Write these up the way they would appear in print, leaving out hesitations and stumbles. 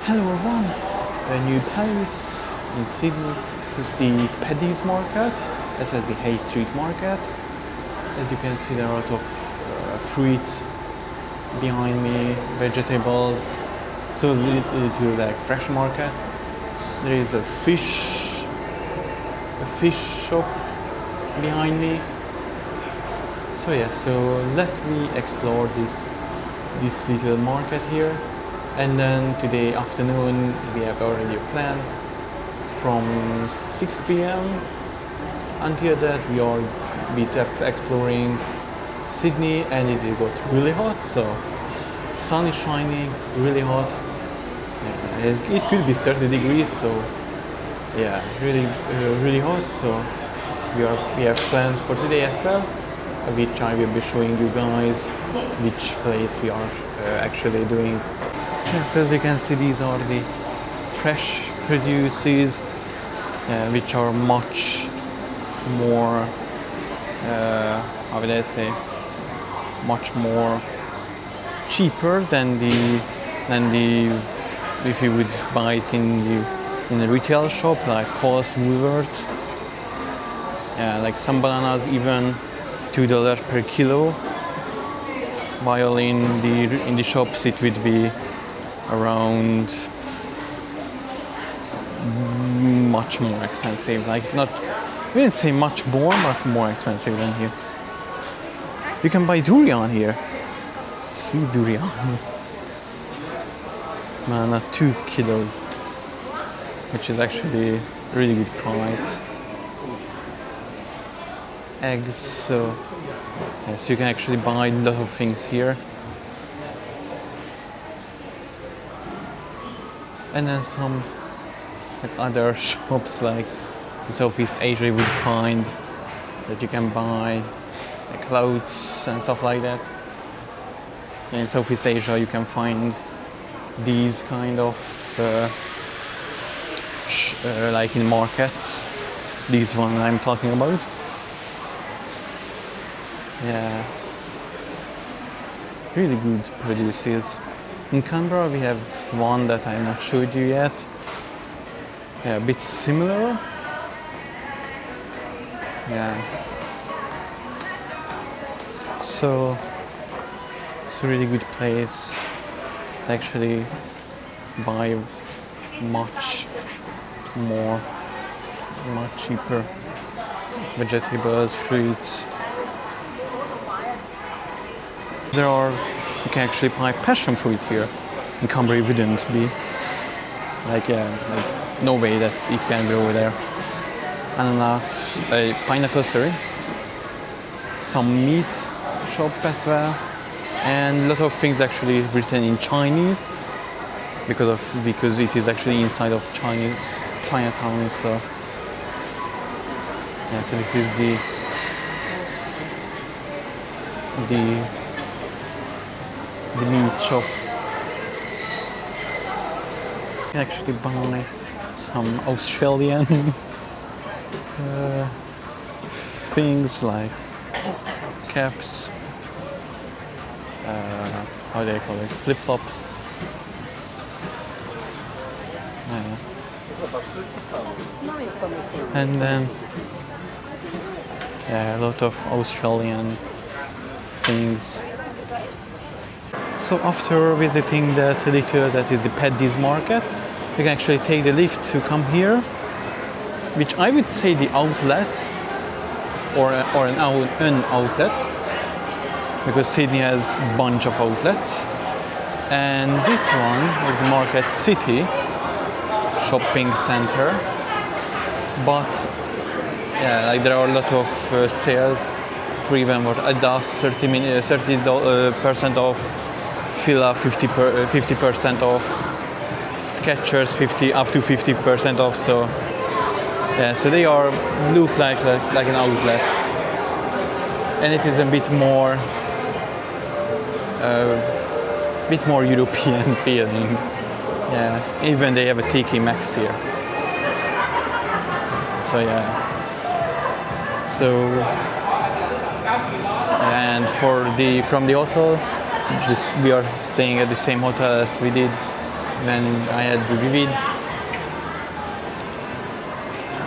Hello everyone, a new place in Sydney is the Paddy's Market, as well as the Hay Street Market. As you can see, there are a lot of fruits behind me, vegetables, so little like fresh market. There is a fish shop behind me. So yeah, so let me explore this little market here. And then today afternoon we have already a plan from 6 p.m. Until that we are exploring Sydney, and it got really hot, so sun is shining, really hot. It could be 30 degrees, so yeah, really hot. So we have plans for today as well, which I will be showing you guys which place we are actually doing. So as you can see, these are the fresh produces, which are much more, how would I say, much more cheaper than the if you would buy it in a retail shop like Coles, Woolworths. Yeah, like some bananas even $2 per kilo, while in the shops it would be around much more expensive. Like not, we didn't say much more, but more expensive than here. You can buy durian here, sweet durian. Man, 2 kilos, which is actually really good price. Eggs, so yes, you can actually buy a lot of things here. And then some like other shops like in Southeast Asia you would find that you can buy like clothes and stuff like that. In Southeast Asia you can find these kind of like in markets. This one I'm talking about. Yeah, really good produces. In Canberra we have one that I not showed you yet. Yeah, a bit similar. Yeah. So it's a really good place to actually buy much cheaper vegetables, fruits. You can actually buy passion fruit here. In Canberra it wouldn't be. Like no way that it can grow there. Ananas, pineapple, sorry. Some meat shop as well. And a lot of things actually written in Chinese because it is actually inside of Chinatown. So yeah, so this is the meat shop. You can actually buy some Australian things like caps, how do they call it, flip-flops. And then yeah, a lot of Australian things. So after visiting that little, that is the Paddy's Market, you can actually take the lift to come here, which I would say the outlet or an outlet, because Sydney has a bunch of outlets. And this one is the Market City shopping center. But yeah, like there are a lot of sales for even what Adidas 30% off, Fila 50% off, Skechers up to 50% off. So yeah, so they look like an outlet, and it is a bit more European feeling. Yeah, even they have a TK Maxx here. So yeah, so and from the hotel, we are staying at the same hotel as we did When I had the Vivid,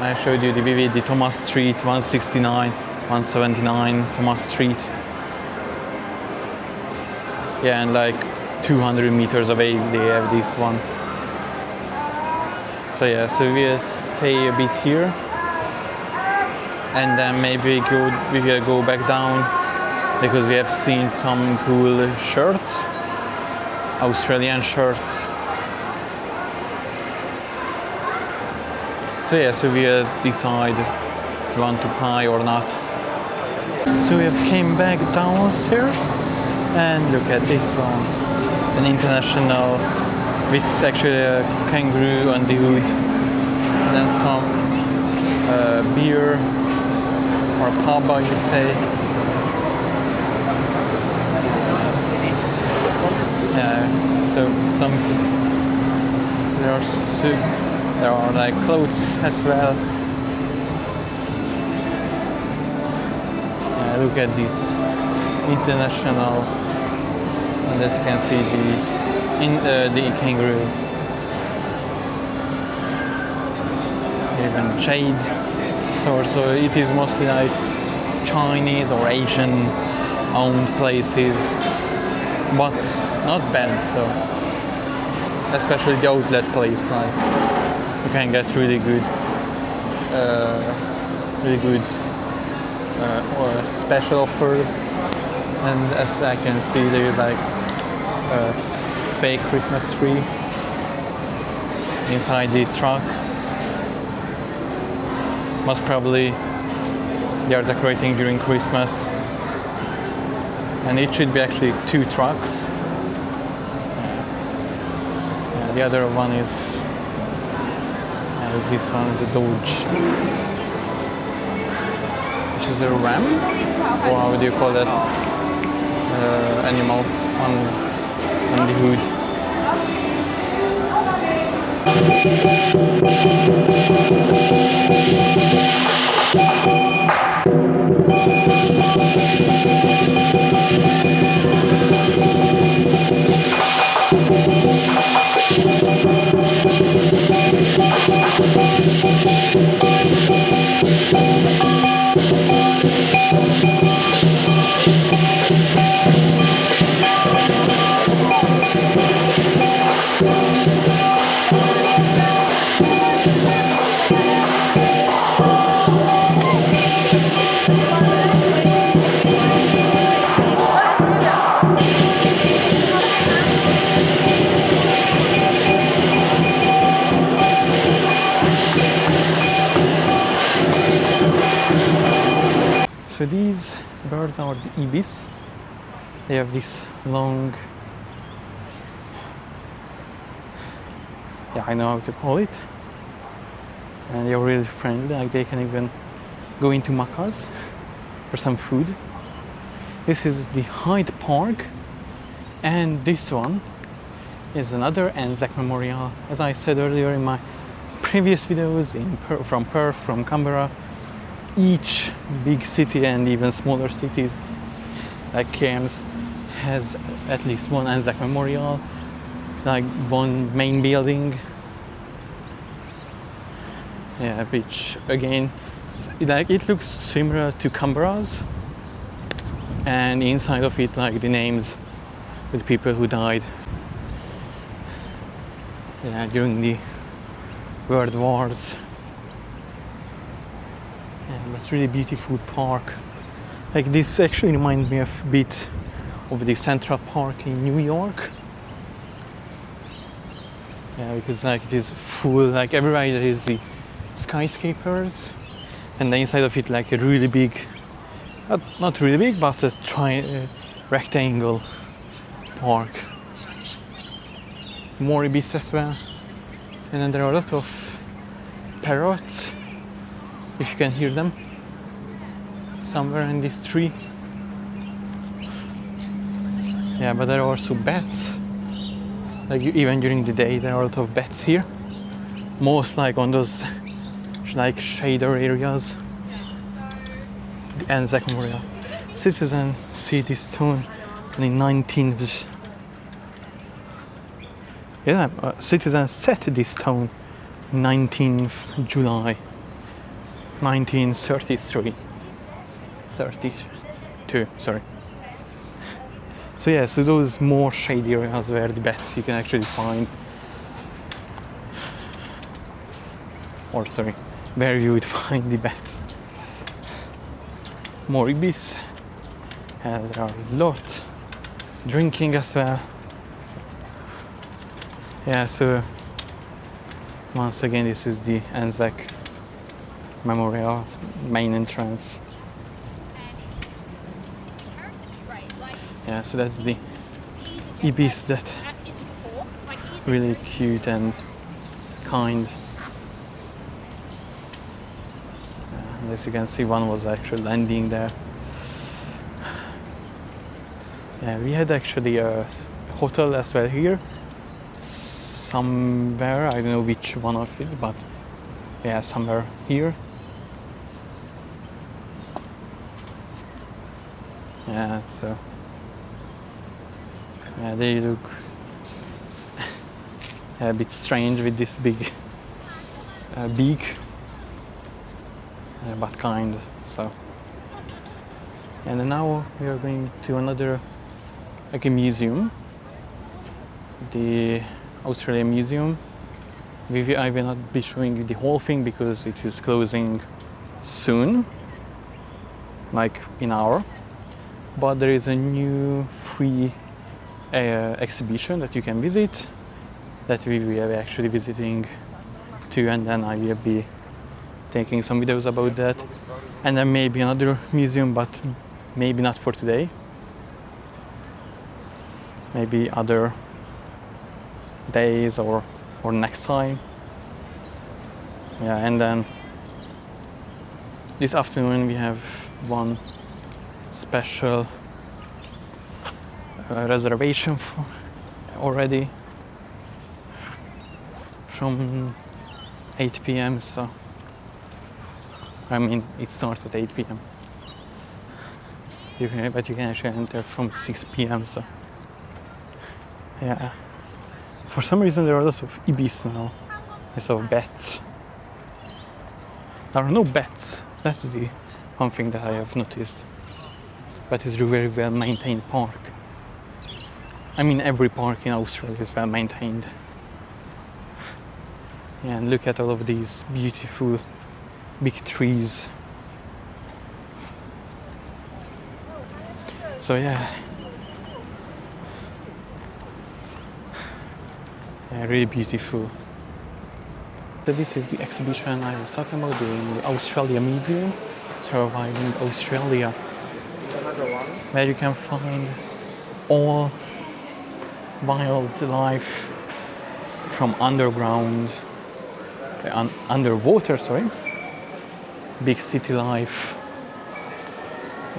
I showed you the Vivid, the Thomas Street, 169, 179 Thomas Street. Yeah, and like 200 meters away they have this one. So yeah, so we'll stay a bit here, and then maybe we will go back down because we have seen some cool shirts, Australian shirts. So yeah, so we'll decide if we want to buy or not. So we have came back downstairs, and look at this one, an international with actually a kangaroo on the hood, and then some beer or pub, I would say. Yeah, so there are like clothes as well. Yeah, look at this international, and as you can see the kangaroo, even shade store. So it is mostly like Chinese or Asian owned places, but not bad. So especially the outlet place, like you can get really good or special offers. And as I can see, there is like a fake Christmas tree inside the truck. Most probably they are decorating during Christmas, and it should be actually 2 trucks. The other one is this one is a Dodge, which is a ram, or how do you call that animal on the hood. So these birds are the ibis. They have this long, I know how to call it, and they're really friendly. Like they can even go into Macca's for some food. This is the Hyde Park, and this one is another Anzac Memorial. As I said earlier in my previous videos, from Perth, from Canberra, each big city and even smaller cities like Cairns has at least one Anzac Memorial, like one main building. Yeah, which again, like it looks similar to Canberra's, and inside of it, like the names with people who died during the World Wars. Yeah, that's really beautiful park. Like this actually reminds me a bit of the Central Park in New York. Yeah, because like it is full, like everywhere there is the skyscrapers, and the inside of it like a really big, not really big, but a rectangle park. More ibis as well, and then there are a lot of parrots, if you can hear them somewhere in this tree. Yeah, but there are also bats. Like even during the day there are a lot of bats here, most like on those like shader areas. The Anzac Memorial. Citizens see this stone in the 19th Yeah, citizens set this stone 19th July 1933. 32, sorry. So yeah, so those more shady areas where the bats you can actually find, or sorry, where you would find the bats. More ibis, there are a lot, drinking as well. Yeah, so once again this is the Anzac Memorial main entrance. Yeah, so that's the ibis that really cute and kind. As you can see, one was actually landing there. Yeah, we had actually a hotel as well here, somewhere, I don't know which one of it, but yeah, somewhere here. Yeah, so yeah, they look a bit strange with this big beak, but kind. So, and now we are going to another, like a museum, the Australia Museum. I will not be showing you the whole thing because it is closing soon, like in an hour. But there is a new free exhibition that you can visit, that we will be actually visiting too, and then I will be taking some videos about that. And then maybe another museum, but maybe not for today. Maybe other days or next time. Yeah, and then this afternoon we have one special reservation for already from 8 p.m. So I mean it starts at 8 p.m. But you can actually enter from 6 p.m. So yeah. For some reason there are lots of ibis now instead of bats. There are no bats. That's the one thing that I have noticed. But it's a very well maintained park. I mean every park in Australia is well maintained. Yeah, and look at all of these beautiful big trees. So yeah. Yeah, really beautiful. So this is the exhibition I was talking about, the Australia Museum, Surviving Australia, where you can find all wildlife from underground, underwater, sorry, big city life,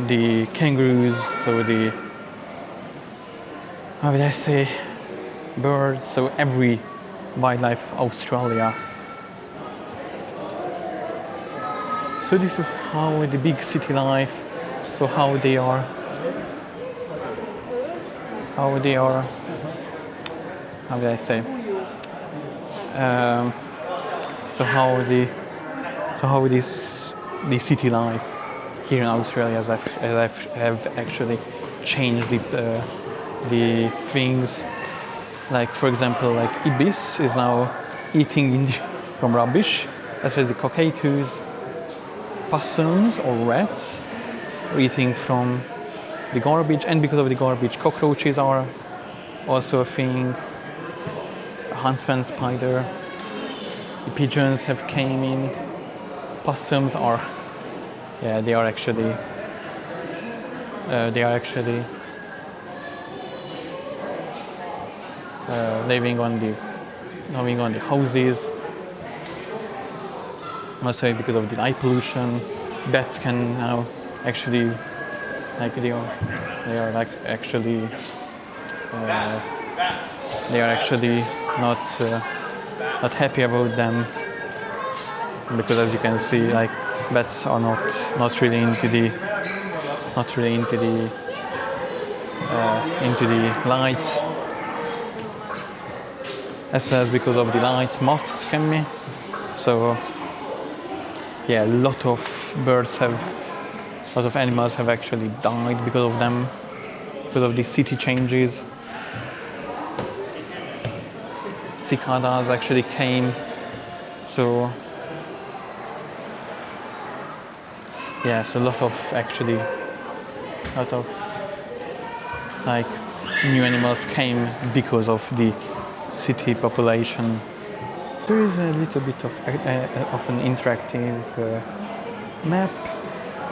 the kangaroos, so the, how would I say, birds, so every wildlife of Australia. So this is how the big city life, so how they are, how would I say, so how this the city life here in Australia have actually changed the things. Like for example, like ibis is now eating from rubbish, as well as the cockatoos, possums or rats are eating from the garbage, and because of the garbage, cockroaches are also a thing. A huntsman spider, the pigeons have came in. Possums are, yeah, they are actually living on the houses. Also because of the light pollution, bats can now actually, like they are like actually not happy about them, because as you can see, like bats are not really into the light. as well as because of the light, moths can be. So yeah, a lot of animals have actually died because of them, because of the city changes. Cicadas actually came, so yes, a lot of like new animals came because of the city population. There is a little bit of an interactive map.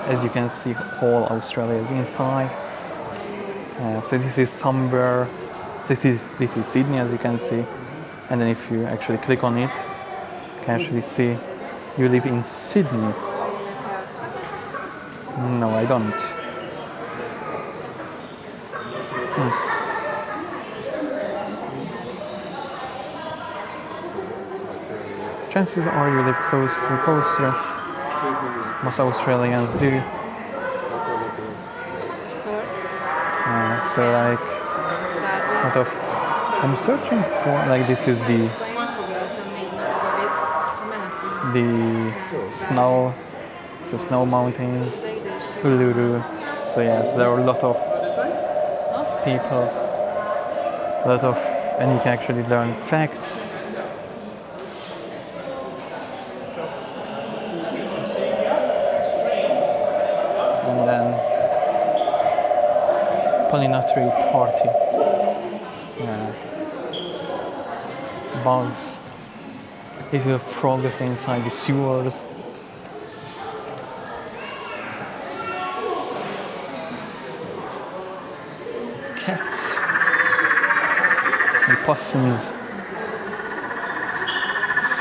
As you can see, whole Australia is inside. So this is somewhere. This is Sydney, as you can see. And then if you actually click on it, you can actually see you live in Sydney. No, I don't. Chances are you live close to the coast. Most Australians do. So like, what of? I'm searching for like this is the snow, so snow mountains, Uluru. So yes, there are a lot of people, and you can actually learn facts. And then pollinatory party. Bugs. These are frogs inside the sewers. Cats. The possums.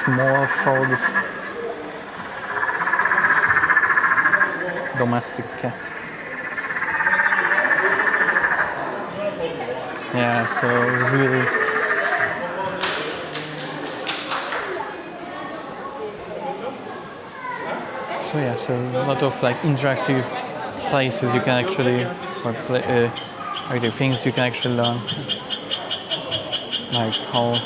Small frogs. Domestic cat. Yeah, so really. So yeah, so a lot of like interactive places you can actually, or things you can actually learn, like how,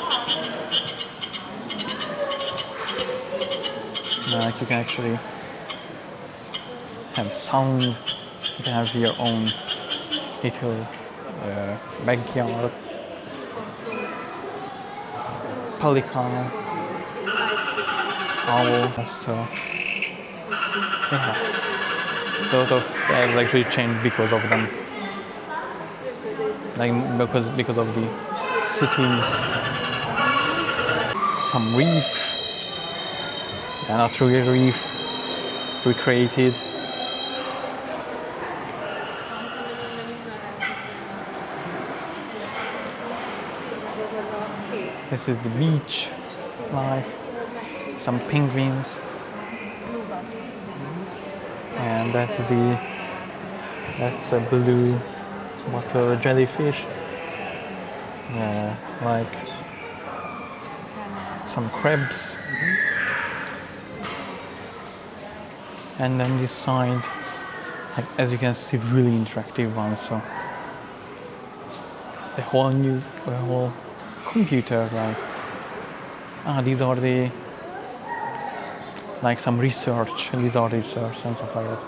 like you can actually have sound, you can have your own little backyard, pelican, owl, so. Yeah, sort of has actually changed because of them, like because of the cities. Some reef, yeah, not really reef, recreated. This is the beach life. Some penguins. And that's a blue water jellyfish. Like some crabs. And then this side, like, as you can see, really interactive one. So the whole computer, like, these are the. Like some research and stuff like that.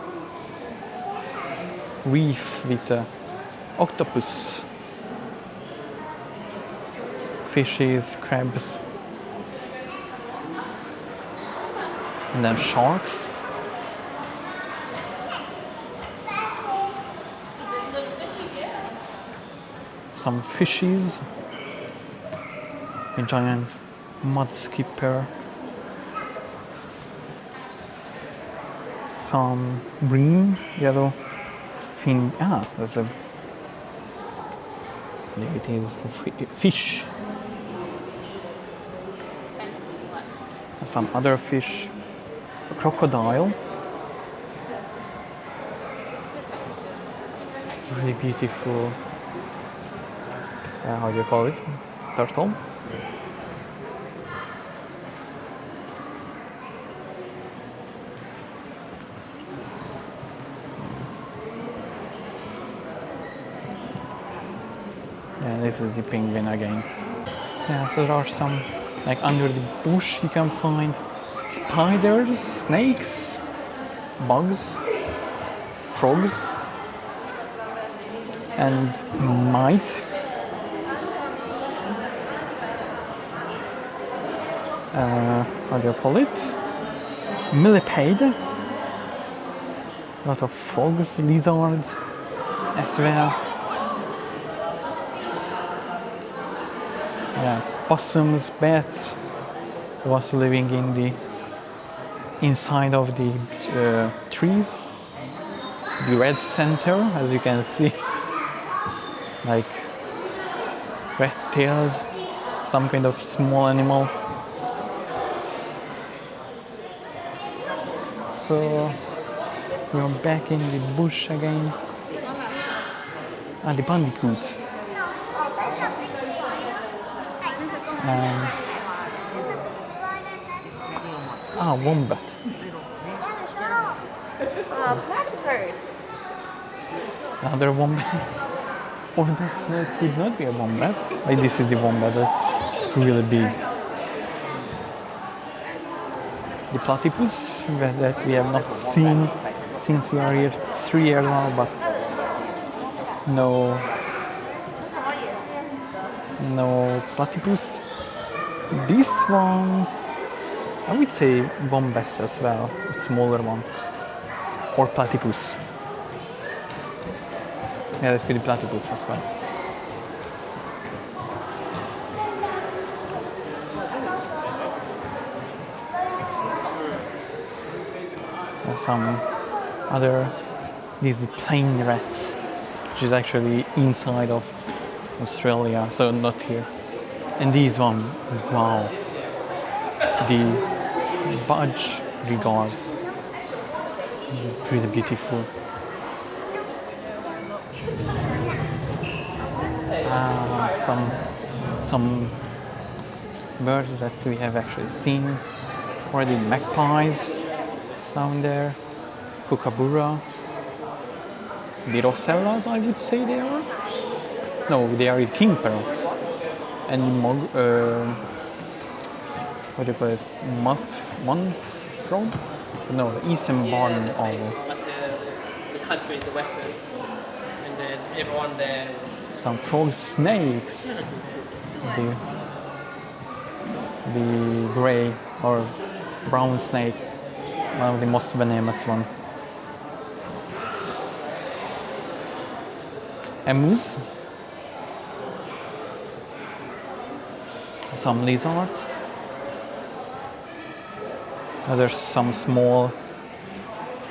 Reef with octopus, fishes, crabs, and then sharks. Some fishes, a giant mud skipper. Some green, yellow fin. That's a. It is a fish. Some other fish. A crocodile. Really beautiful. How do you call it? Turtle. And this is the penguin again. Yeah, so there are some, like under the bush you can find spiders, snakes, bugs, frogs, and mite. How do you call it? Millipede. A lot of frogs, lizards as well. Yeah, possums, bats was living in the inside of the trees. The red center, as you can see, like red-tailed, some kind of small animal. So we're back in the bush again. The bandicoot. Wombat. Platypus. Another wombat. Or that could not be a wombat. Like this is the wombat, that's really big. The platypus that we have not seen since we are here 3 years now, but no platypus. This one, I would say wombat as well, a smaller one, or platypus. Yeah, that could be platypus as well. Some other, these plain rats, which is actually inside of Australia, so not here. And these one, wow, the budge regards, really beautiful. Some birds that we have actually seen already, magpies down there, kookaburra, birocellas, I would say they are. No, they are king parrots. And what do you call it? Moth frog? No, the eastern barn owl. But the country, the western, and then everyone there. Some frog snakes. The gray or brown snake, one of the most venomous one. Emus. Some lizards. There's some small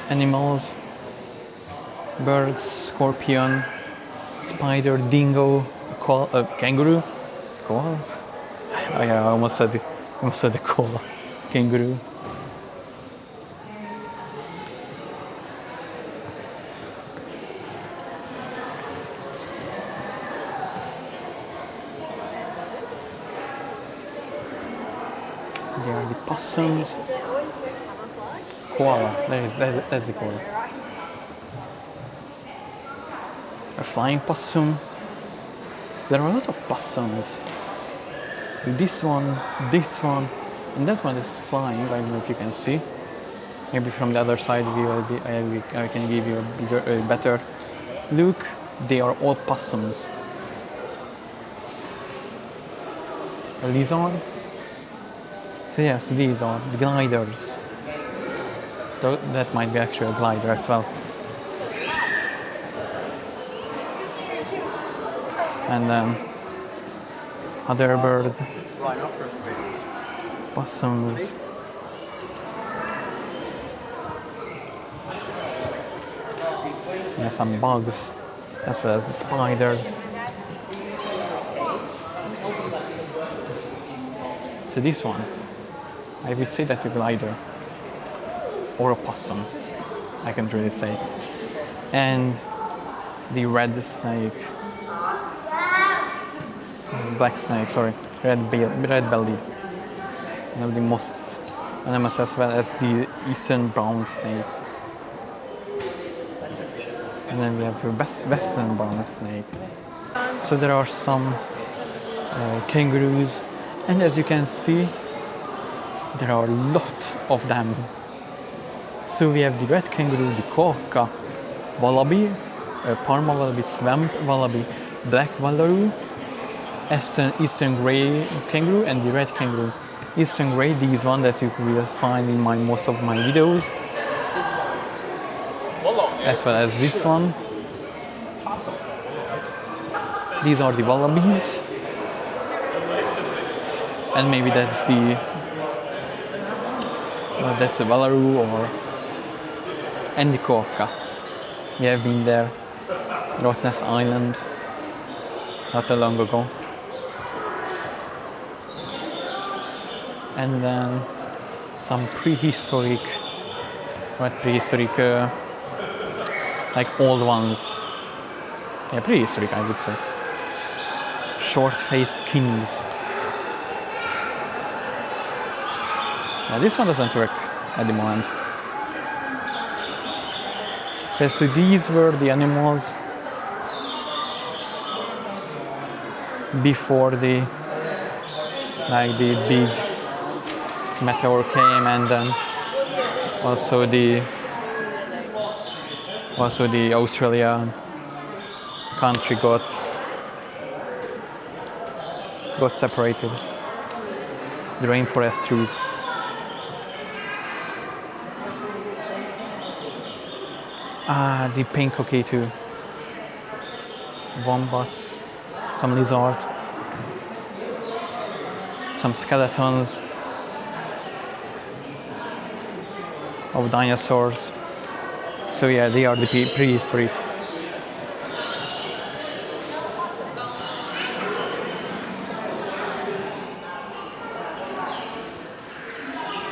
animals, birds, scorpion, spider, dingo, kangaroo, koala. Oh yeah, I almost said the koala, kangaroo. There are the possums. Is it always so camouflage? Koala, that's the koala. A flying possum. There are a lot of possums. This one, and that one is flying. I don't know if you can see. Maybe from the other side I can give you a better look. They are all possums. A lizard. So yes, these are the gliders. That might be actually a glider as well. And other birds, possums. Yeah, some bugs, as well as the spiders. So this one, I would say that's a glider or a possum, I can't really say. And the red snake, black snake, sorry, red-bellied. One of the most venomous, as well as the eastern brown snake. And then we have the western brown snake. So there are some kangaroos, and as you can see, there are a lot of them. So we have the red kangaroo, the quokka, wallaby, Parma wallaby, swamp wallaby, black wallaroo, eastern grey kangaroo, and the red kangaroo. Eastern grey, these one that you will find in most of my videos, as well as this one. These are the wallabies, and maybe that's a wallaroo and the quokka. We have been there, Rottnest Island, not too long ago. And then some prehistoric, like old ones. Yeah, prehistoric, I would say. Short-faced kings. Now this one doesn't work at the moment. Okay, so these were the animals before the big meteor came, and then also the Australia country got separated. The rainforest trees. The pink cockatoo, wombats, some lizards, some skeletons of dinosaurs. So yeah, they are the prehistory.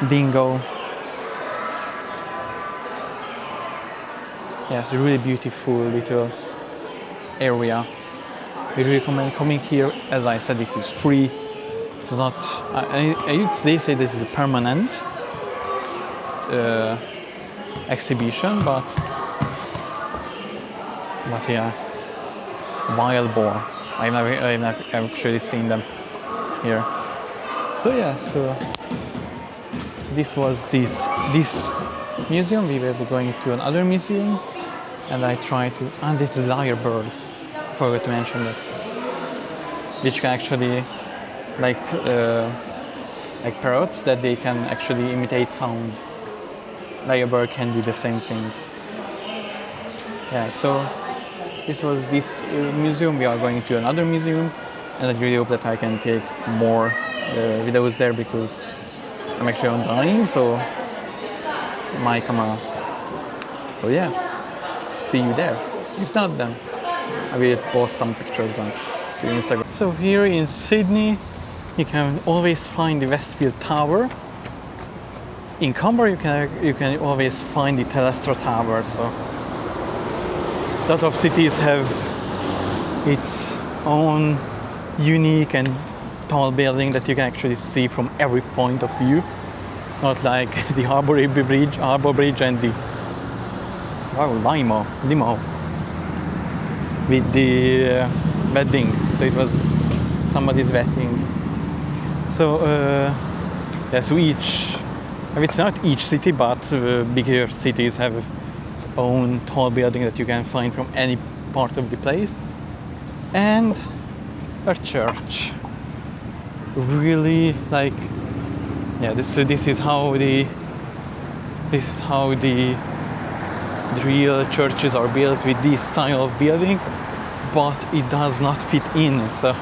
Dingo. Yeah, it's a really beautiful little area. We recommend coming here. As I said, it is free. It's not. They say this is a permanent exhibition, but yeah, wild boar. I've never actually seen them here. So yeah, so this was this museum. We were going to another museum, and I tried to. And this is lyrebird. Forgot to mention that, which can actually, like parrots, that they can actually imitate sound. Lyrebird can do the same thing. Yeah, so this was this museum. We are going to another museum, and I really hope that I can take more videos there, because I'm actually on dying, so my camera. So yeah, see you there. If not, then I will post some pictures on to Instagram. So here in Sydney, you can always find the Westfield Tower. In Canberra, you can always find the Telstra Tower. So a lot of cities have its own unique and tall building that you can actually see from every point of view. Not like the Harbour Bridge and the Limo with the wedding. So it was somebody's wedding. So yes, it's not each city, but bigger cities have its own tall building that you can find from any part of the place. And a church. Really, like, yeah, this is how the real churches are built, with this style of building, but it does not fit in. So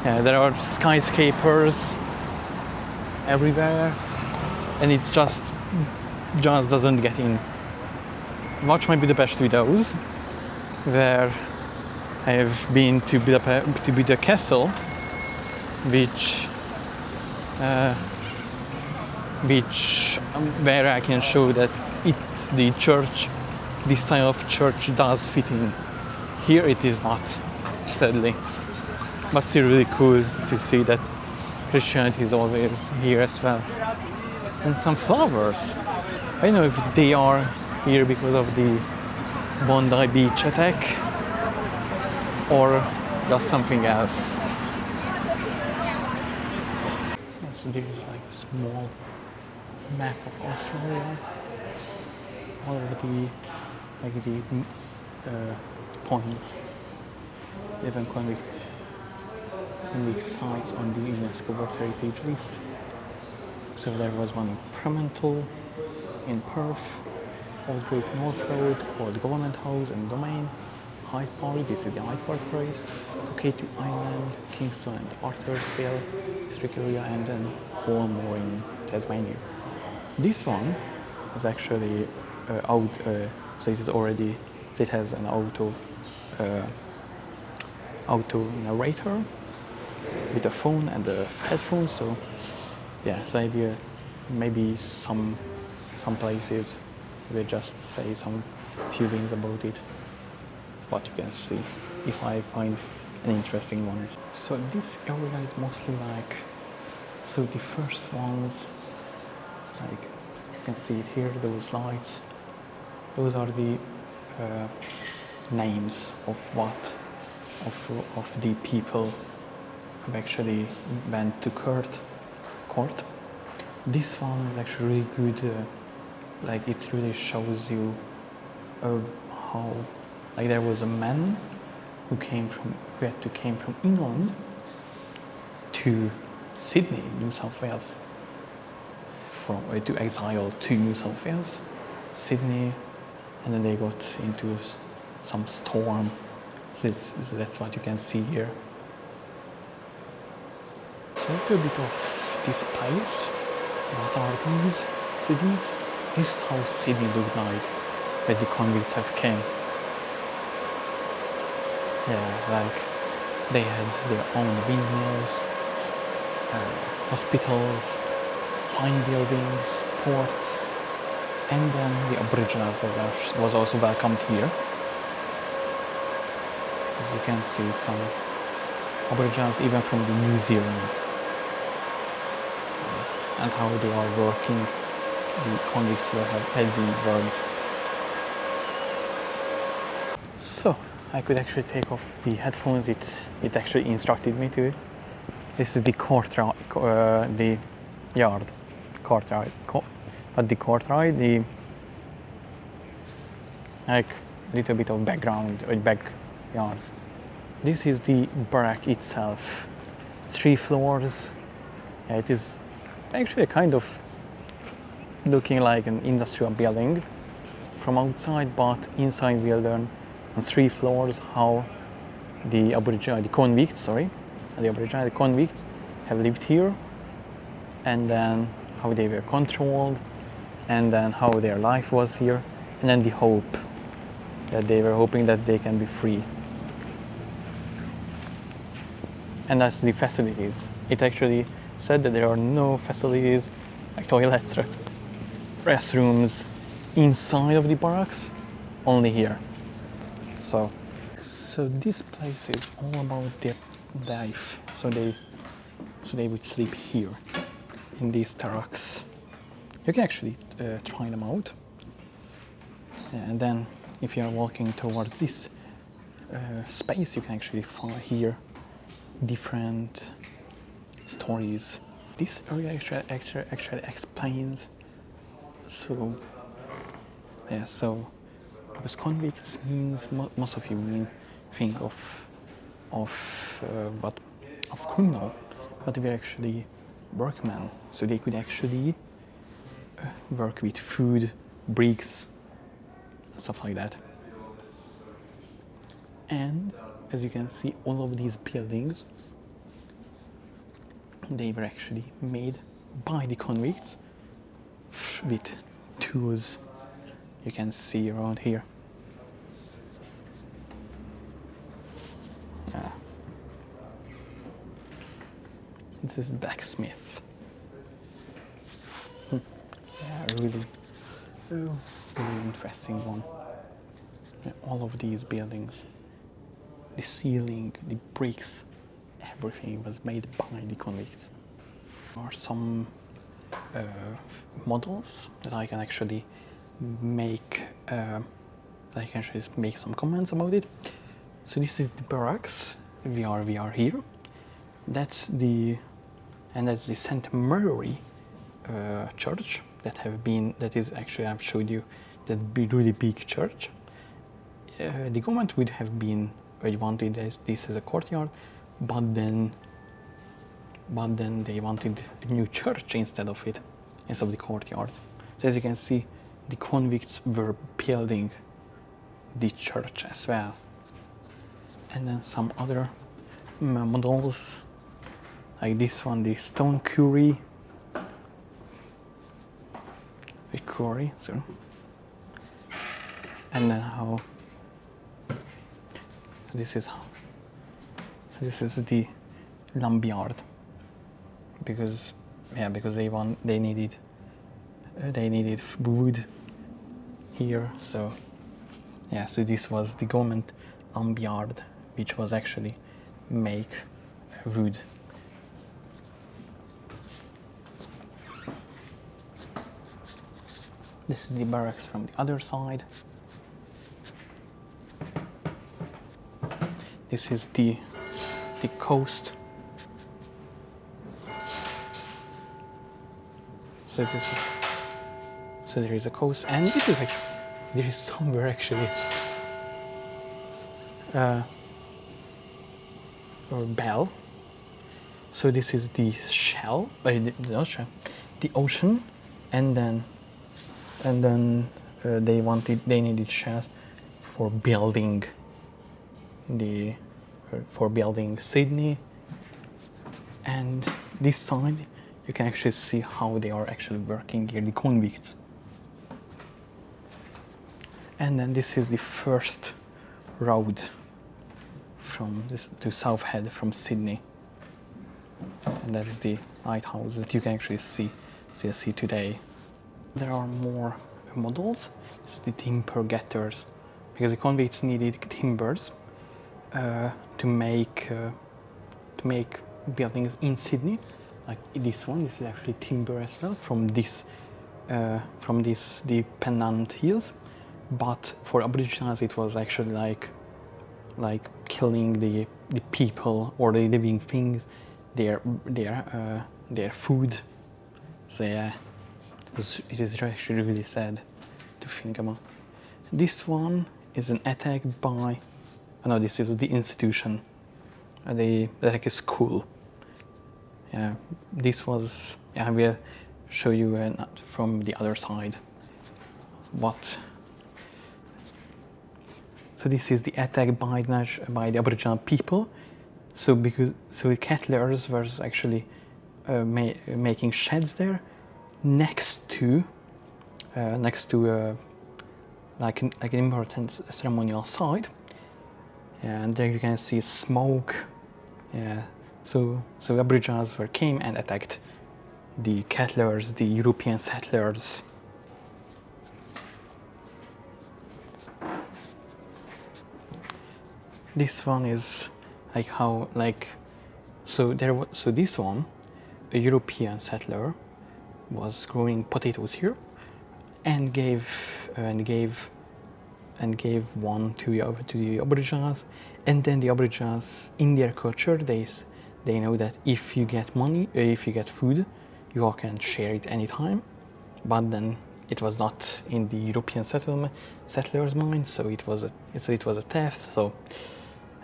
yeah, there are skyscrapers everywhere, and it just doesn't get in. Watch my Budapest videos, where I have been to Budapest Castle, where I can show that this style of church does fit in. Here it is not, sadly, but still really cool to see that Christianity is always here as well. And some flowers. I don't know if they are here because of the Bondi Beach attack or just something else. So there is like a small map of Australia. All of the points, even convict sites on the UNESCO World Heritage List. So there was one in Fremantle, in Perth, Old Great North Road, Old Government House and Domain, Hyde Park, this is the Hyde Park Place, Okatu Island, Kingston and Arthursville, Strickleria, and then Walmore in Tasmania. This one is actually out, so it has an auto narrator with a phone and a headphone. So yeah, so maybe some places will just say some few things about it, but you can see if I find an interesting one. So this area is mostly like, so the first ones, like you can see it here, those lights, those are the names of the people who actually went to court. This one is actually really good, like it really shows you how, like there was a man who had to came from England to Sydney, New South Wales, to exile to New South Wales, Sydney, and then they got into some storm. So that's what you can see here. So a little bit of this place. What are these? So this is how Sydney looked like when the convicts have came. Yeah, like they had their own windmills, hospitals, fine buildings, ports, and then the Aboriginals was also welcomed here. As you can see, some Aboriginals even from the New Zealand, and how they are working, the convicts had been worked. So I could actually take off the headphones. It actually instructed me to. This is the courtyard, but the courtyard, the like little bit of background or backyard. This is the barrack itself. 3 floors. Yeah, it is actually kind of looking like an industrial building from outside, but inside we learn on 3 floors how the convicts have lived here, and then how they were controlled, and then how their life was here, and then the hope that they were hoping that they can be free. And that's the facilities. It actually said that there are no facilities like toilets, restrooms inside of the barracks, only here. So this place is all about their life. So they would sleep here in these barracks. You can actually try them out. And then if you are walking towards this space, you can actually find here different stories. This area actually explains. So yeah, so because convicts means most of you think of criminal, but they were actually workmen. So they could actually work with food, bricks, stuff like that. And as you can see, all of these buildings, they were actually made by the convicts with tools you can see around here. Yeah. This is blacksmith. Yeah, really interesting one. Yeah, all of these buildings, the ceiling, the bricks, everything was made by the convicts. There are some models that I can actually make, some comments about it. So this is the barracks. We are here. That's the and that's the St. Mary church that is actually, I've showed you, that really big church. The government would have been wanted this as a courtyard, but then they wanted a new church instead of the courtyard. So as you can see, the convicts were building the church as well. And then some other models, like this one, the stone quarry. Sorry. And then how this is the lumberyard, because they needed wood here, so yeah, so this was the government lumberyard, which was actually make wood. This is the barracks from the other side. This is the coast. So there is a coast, and there is somewhere actually or bell. So this is the shell, the ocean, and then they needed shells for building Sydney. And this side you can actually see how they are actually working here, the convicts. And then this is the first road from this to South Head from Sydney, and that is the lighthouse that you can actually see today. There are more models. This is the timber getters, because the convicts needed timbers to make buildings in Sydney, like this one. This is actually timber as well from the Pennant Hills. But for Aboriginals, it was actually like killing the people or the living things, their food. So yeah, it is actually really sad to think about. This one is an attack by, no, this is the institution. The attack is school. Yeah, this was, I will show you from the other side. So this is the attack by the Aboriginal people. So the cattlers were actually making sheds there, next to like an important ceremonial site, and there you can see smoke. Yeah, so Aborigines came and attacked the cattlers, the European settlers. This one is so this one, a European settler was growing potatoes here, and gave one to the Aborigines, and then the Aborigines, in their culture, they know that if you get money, if you get food, you all can share it anytime. But then it was not in the European settlers' mind, so it was a theft. So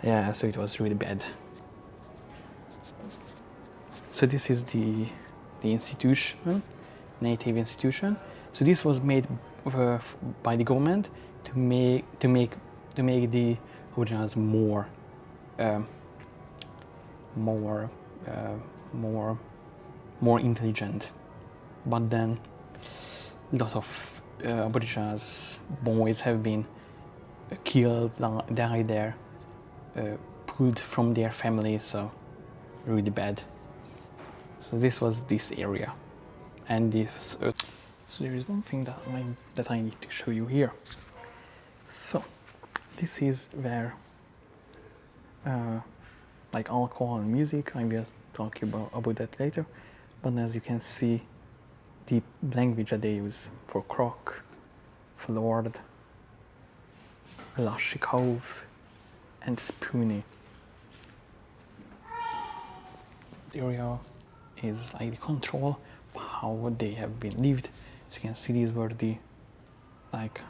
yeah, so it was really bad. So this is the institution, native institution. So this was made by the government to make the Aboriginals more intelligent. But then a lot of Aboriginals boys have been killed, died there, pulled from their families, so really bad. So this was this area, and this. So there is one thing that I need to show you here. So this is where like alcohol and music. I will talk about that later. But as you can see, the language that they use for croc, Flord, Lashikov, and Spoonie. The area is like the control of how they have been lived. So you can see these were the like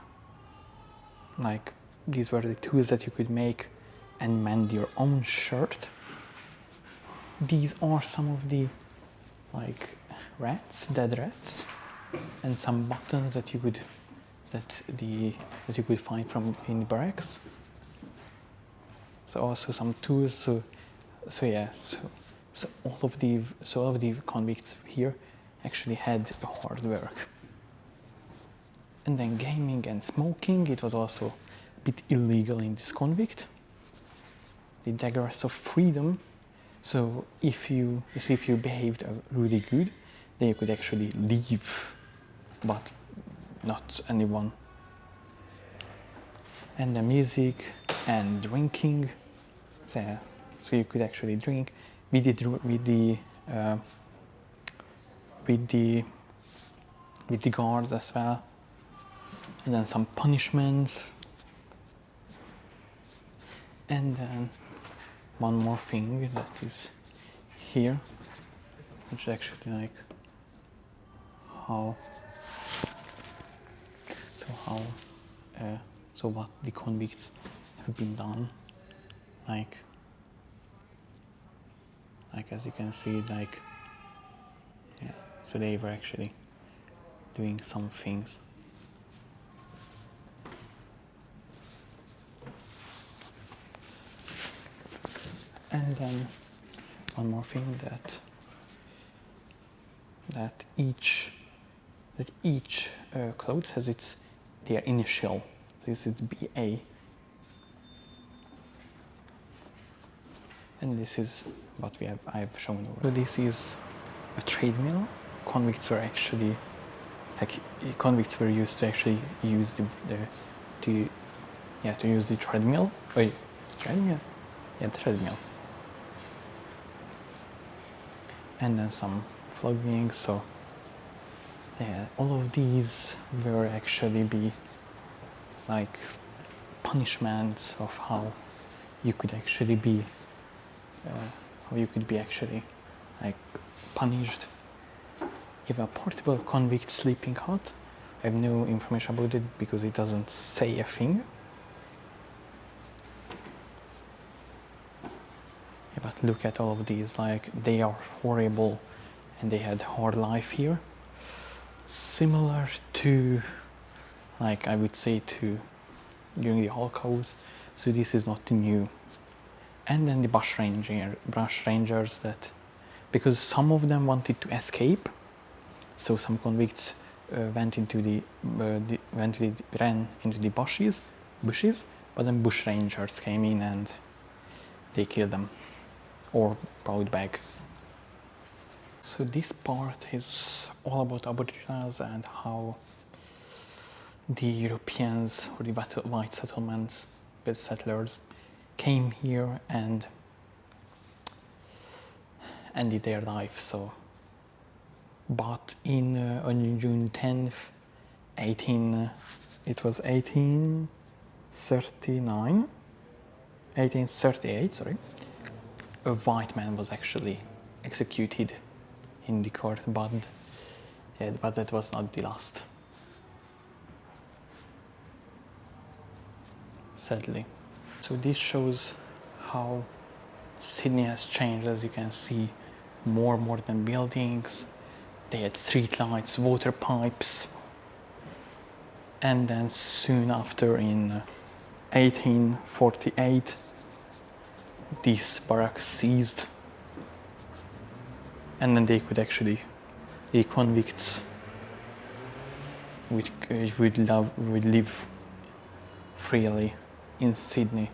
these were the tools that you could make and mend your own shirt. These are some of the like rats, dead rats, and some buttons that you could find from in the barracks. So also some tools. So all of the convicts here actually had hard work. And then gaming and smoking, it was also a bit illegal in this convict. The daggers of freedom. So if you behaved really good, then you could actually leave, but not anyone. And the music and drinking. So you could actually drink with the guards as well. And then some punishments. And then one more thing that is here, which is actually like so what the convicts have been done, like as you can see, like, yeah, so they were actually doing some things. And then one more thing, that each clothes has their initial. This is BA, and this is what I've shown over. So this is a trade mill. Convicts were used to actually use to use the treadmill. Wait, treadmill? Yeah, treadmill. And then some flogging. So yeah, all of these were actually like punishments of how you could actually be like punished. If a portable convict sleeping hut, I have no information about it because it doesn't say a thing. But look at all of these, like they are horrible and they had hard life here. Similar to, like I would say, to during the Holocaust. So this is not new. And then the bush rangers that, because some of them wanted to escape, so some convicts ran into the bushes, but then bush rangers came in and they killed them or brought back. So this part is all about Aboriginals and how the Europeans or the white settlements, the settlers, came here and ended their life. So, but on June 10th, 1838, sorry, a white man was actually executed in the court, but that was not the last, sadly. So this shows how Sydney has changed. As you can see, more modern buildings. They had street lights, water pipes, and then soon after, in 1848, these barracks seized, and then they could actually, the convicts would live freely in Sydney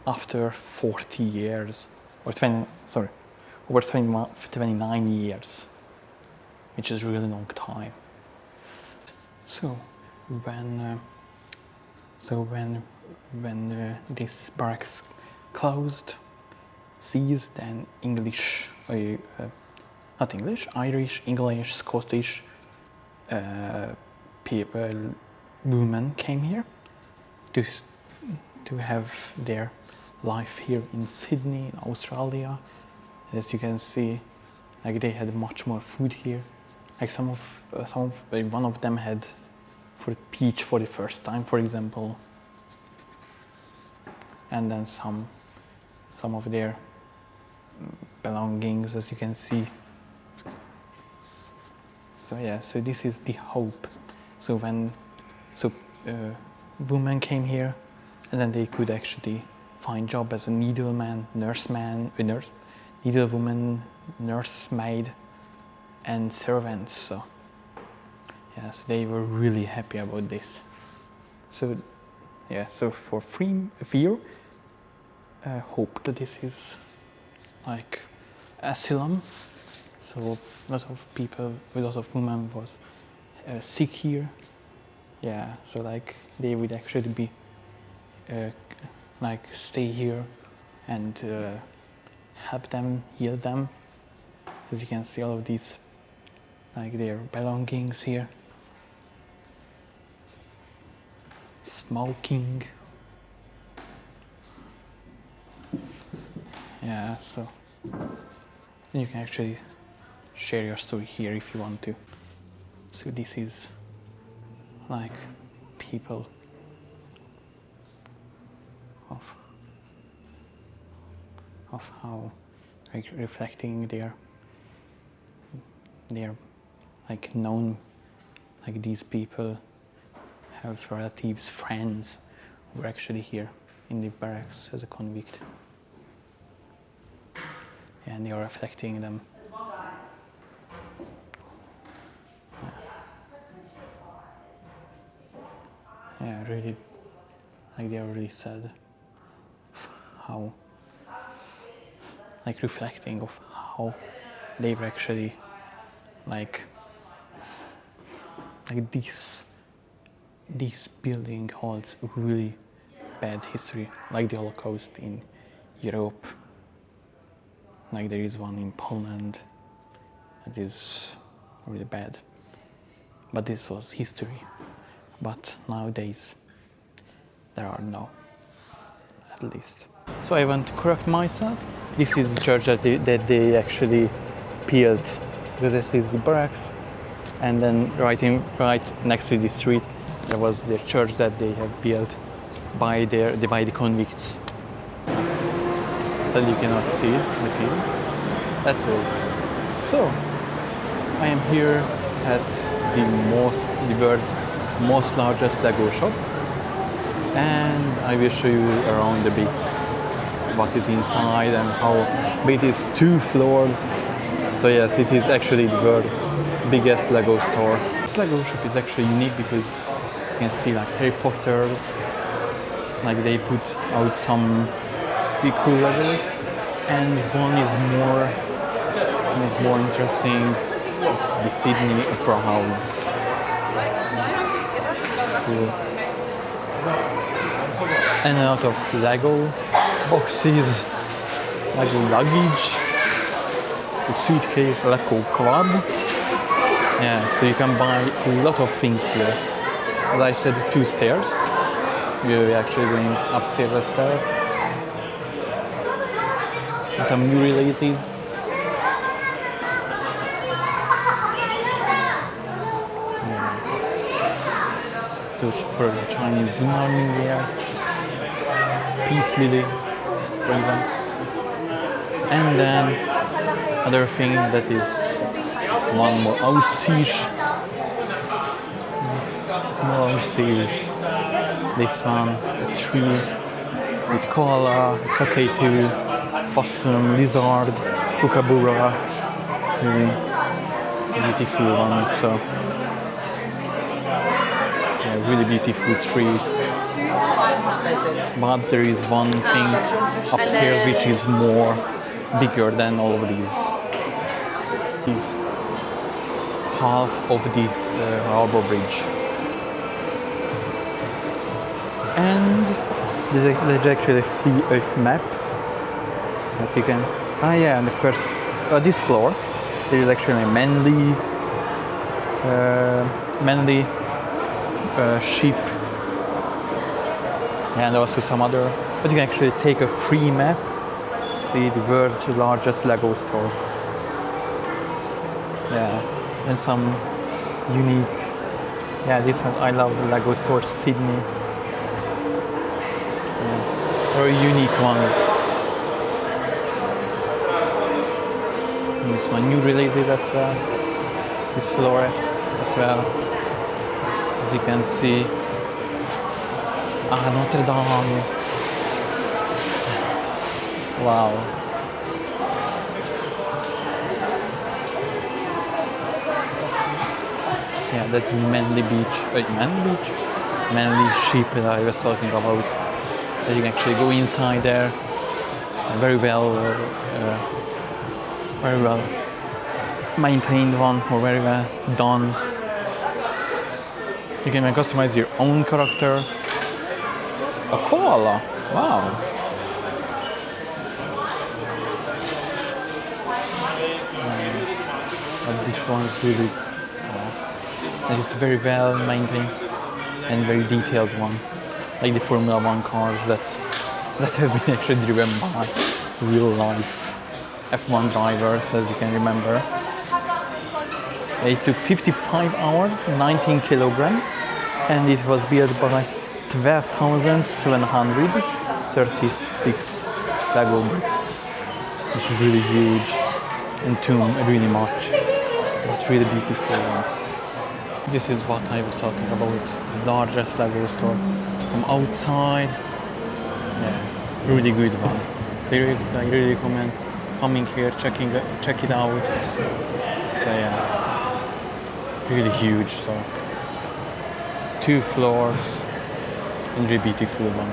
after 40 years, or over 29 years, which is a really long time. So when this barracks closed, seized, then Irish, English, Scottish people, women came here to have their life here in Sydney, in Australia. As you can see, Like they had much more food here. Like one of them had for peach for the first time, for example, and then some of their belongings, as you can see. So yeah, so this is the hope. So when women came here, and then they could actually find job as a needleman, needlewoman, nursemaid, and servants. So yes, they were really happy about this. So yeah, so for fear, hope that this is like asylum. So a lot of people, a lot of women was sick here. Yeah, so like they would actually be like stay here and help them, heal them. As you can see, all of these, like their belongings here. Smoking. Yeah, so you can actually share your story here if you want to. So this is like people of how, like, reflecting their like known, like these people have relatives, friends who are actually here in the barracks as a convict, and they are reflecting them. Yeah, really, like they are really sad. How, like, reflecting of how they were actually like this building holds really bad history, like the Holocaust in Europe. Like there is one in Poland that is really bad. But this was history. But nowadays there are no, at least. So I want to correct myself. This is the church that they actually built, because this is the barracks, and then right next to the street there was the church that they have built by the convicts. So you cannot see the field. That's it. So I am here at the world's most largest Lego shop, and I will show you around a bit what is inside and how big it is. 2 floors. So yes, it is actually the world's biggest Lego store. This Lego shop is actually unique because you can see like Harry Potter, like they put out some pretty cool Legos, and one is more interesting, the Sydney Opera House. Cool. And a lot of Lego boxes, Lego luggage, the suitcase, Lego quad. Yeah, so you can buy a lot of things here. As I said, 2 stairs. We're actually going upstairs as well. And some new releases. Yeah. So for the Chinese Lunar New Year, Peace Lily, for example. And then another thing that is one more Aussies. This one, a tree with koala, cockatoo, possum, lizard, kookaburra. Really beautiful one. So yeah, really beautiful tree. But there is one thing upstairs which is more bigger than all of these. Is half of the Harbour Bridge. And there's actually a map that you can. On the first, this floor, there is actually a Manly ship, and also some other. But you can actually take a free map, see the world's largest Lego store. Yeah, and some unique. Yeah, this one I love Lego Store Sydney. Yeah, very unique ones. And this one new releases as well. This Flores as well. As you can see. Notre Dame. Wow. Yeah, that's Manly Beach. Wait, Manly Beach? Manly Ship that I was talking about. That you can actually go inside there. Very well maintained one, or very well done. You can customize your own character. A koala. Wow. But this one is really. It is very well maintained and very detailed one, like the Formula One cars that have been actually driven by real life F1 drivers, as you can remember. It took 55 hours, 19 kilograms, and it was built by 12,736 Lego bricks, which is really huge and too really much. It's really beautiful. This is what I was talking about, the largest Lego store. From outside, yeah, really good one. I really recommend coming here, check it out. So yeah, really huge. So 2 floors and really beautiful one.